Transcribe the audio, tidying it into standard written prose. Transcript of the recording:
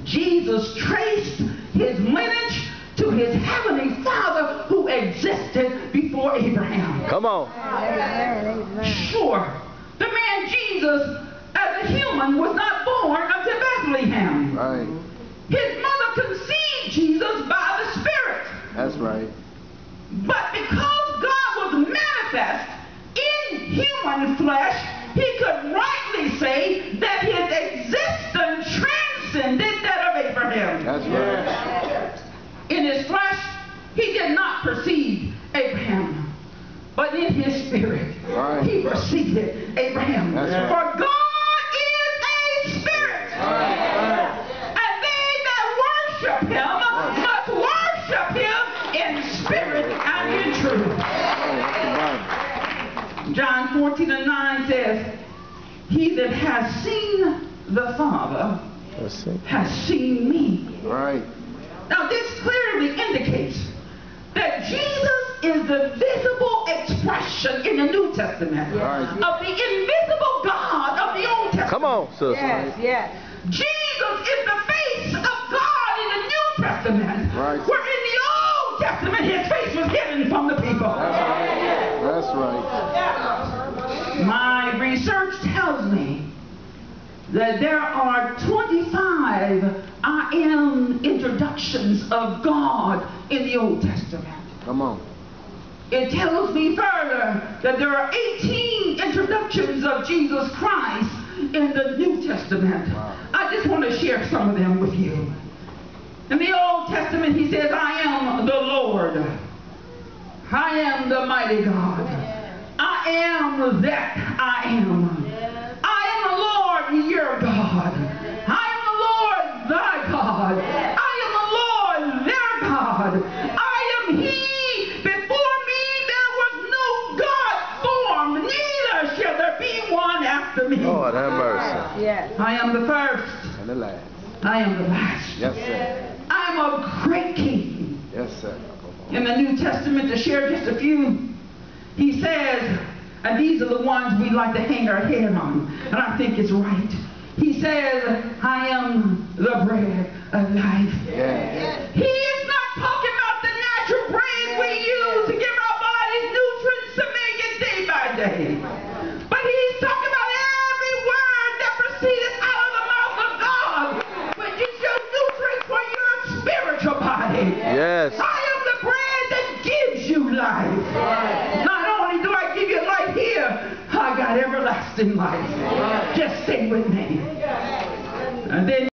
Jesus traced his lineage to his heavenly Father who existed before Abraham. Come on. Sure, the man Jesus as a human was not born unto Bethlehem. Right. His mother conceived Jesus by the Spirit. That's right. But because God was manifest in human flesh, he could rightly say that his existence transcended that of Abraham. That's right. In his flesh, he did not perceive Abraham, but in his spirit, he perceived Abraham. That's right. For God is a spirit, and they that worship him must worship him in spirit and in truth. John 14:9 says, he that has seen the Father has seen me. Right. Now this clearly indicates that Jesus is the visible expression in the New Testament of the invisible God of the Old Testament. Come on, sister. Yes. Jesus is the face of God in the New Testament. Right. Where in the Old Testament his face was hidden from the people. That's right. My research tells me that there are 25 I am introductions of God in the Old Testament. Come on. It tells me further that there are 18 introductions of Jesus Christ in the New Testament. Wow. I just want to share some of them with you. In the Old Testament, he says, I am the Lord. I am the mighty God. I am that I am. I am the Lord your God. I am the Lord thy God. I am the Lord their God. I am he. Before me there was no God formed, neither shall there be one after me. Lord have mercy. Yes. I am the first. And the last. I am the last. Yes, sir. I am a great king. Yes, sir. In the New Testament, to share just a few, he says, and these are the ones we like to hang our head on, and I think it's right. He says, I am the bread of life. Yeah. He is not talking about the natural bread we use to give our bodies nutrients to make it day by day. But he's talking about every word that proceeded out of the mouth of God, which is your nutrients for your spiritual body. Yes. I am the bread that gives you life. Not only do I give you life here, I got everlasting life. Just stay with me. And then